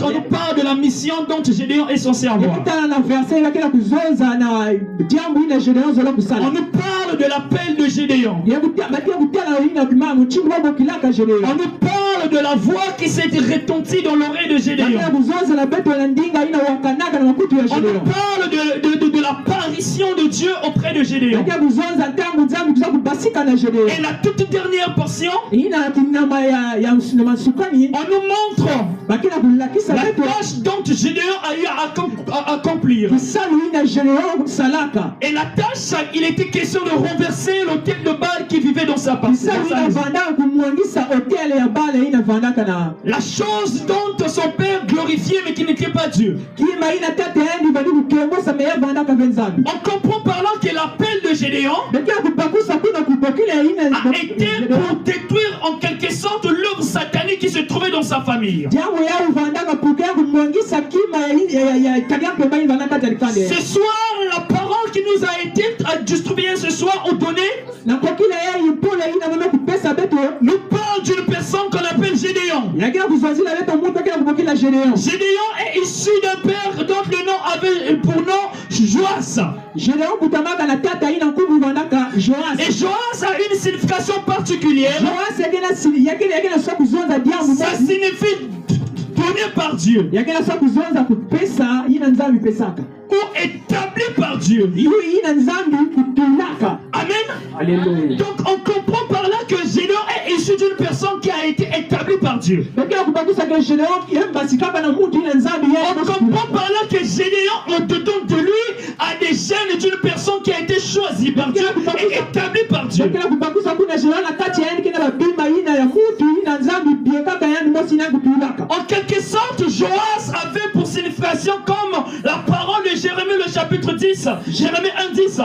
on nous parle de la mission dont Gédéon est censé avoir. On nous parle de l'appel de Gédéon. On nous parle de la voix qui s'est retentie dans l'oreille de Gédéon. On nous parle de l'apparition de Dieu auprès de Gédéon. Et la toute dernière portion, on nous montre la tâche dont Gédéon a eu à accomplir. Et la tâche, il était question de renverser l'autel de Baal qui vivait dans sa partie. La chose dont son père glorifiait mais qui n'était pas Dieu. On comprend par là que l'appel de Gédéon a été pour détruire en quelque sorte l'œuvre satanique qui se trouvait dans sa famille. Ce soir, la parole qui nous a été distribuée ce soir ou donnée nous parle d'une personne qu'on appelle Gédéon. Gédéon est issu d'un père dont le nom avait pour nom Joas. Et Joas a une signification particulière. Ça signifie donné par Dieu ou établi par Dieu. Amen. Alléluia. Donc on comprend par là que Gédéon est issu d'une personne qui a été établie par Dieu. On comprend par là que Gédéon, au-dedans de lui, a des gènes d'une personne qui a été choisie par Dieu et établie par Dieu. En quelque sorte, Joas avait pour signification comme la parole de Jérémie le chapitre 10. Jérémie 1:10.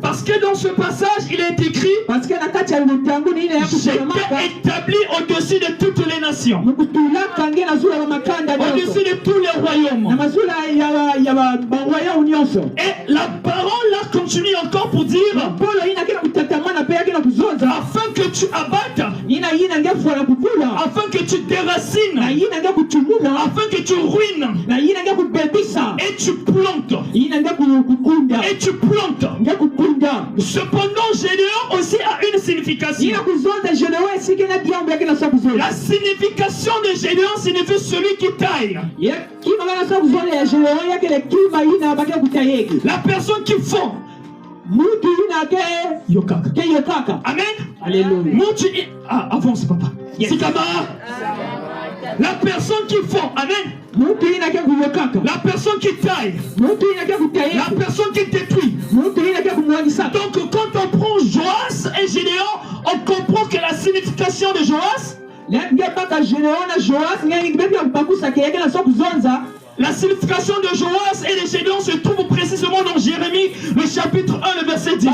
Parce que dans ce passage, il est écrit: j'étais établi au-dessus de toutes les nations, au-dessus de tous les royaumes. Et la parole là continue encore pour dire: afin que tu abattes, afin que tu déracines, afin que tu ruines, et tu plantes, et tu plantes. Cependant, Gédéon aussi a une signification. La signification de Gédéon signifie celui qui taille. La personne qui fond. Amen. Alléluia. Avance, papa. Yes. La personne qui fond. Amen. La personne qui taille. La personne qui détruit. Donc quand on prend Joas et Gédéon, on comprend que la signification de Joas, la signification de Joas et de Gédéon se trouve précisément dans Jérémie, le chapitre 1, le verset 10.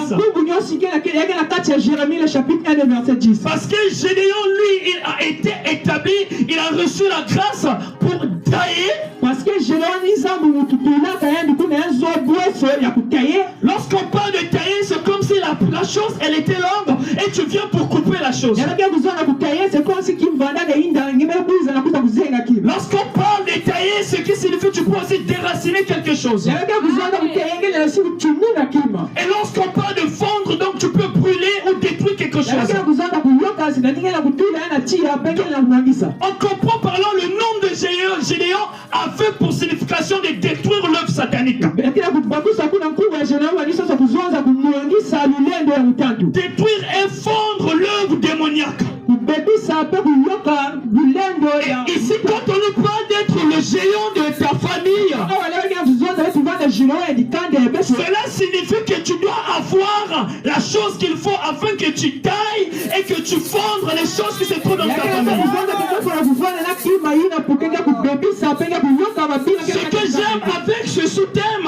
Parce que Gédéon, lui, il a été établi, il a reçu la grâce pour tailler. Parce que lorsqu'on parle de tailler, c'est comme si la chose, elle était longue et tu viens pour couper la chose. Lorsqu'on parle de tailler, ce qui signifie tu peux aussi déraciner quelque chose. Et lorsqu'on parle de fondre, donc tu peux brûler ou détruire quelque chose. On comprend par là le nom de Gédéon avait pour signification de détruire l'œuvre satanique. Détruire et fondre l'œuvre démoniaque. Et ici, quand on nous parle d'être le géant de ta famille, cela signifie que tu dois avoir la chose qu'il faut afin que tu tailles et que tu fondes les choses qui se trouvent dans ta famille. Ce que j'aime avec ce sous-thème,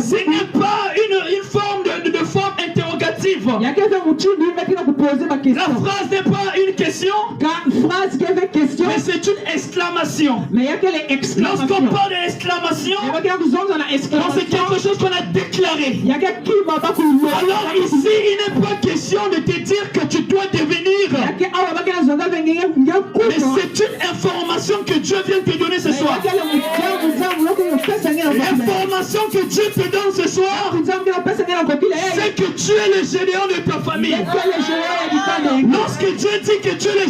ce n'est pas une forme de forme interrogative. La phrase n'est pas une question, mais c'est une exclamation. Lorsqu'on parle d'exclamation, c'est quelque chose qu'on a déclaré. Alors ici, il n'est pas question de te dire que tu dois devenir Mais c'est une information que Dieu vient te donner ce soir. L'information que Dieu te donne ce soir, c'est que tu es le général de ta famille. Lorsque Dieu dit que tu es le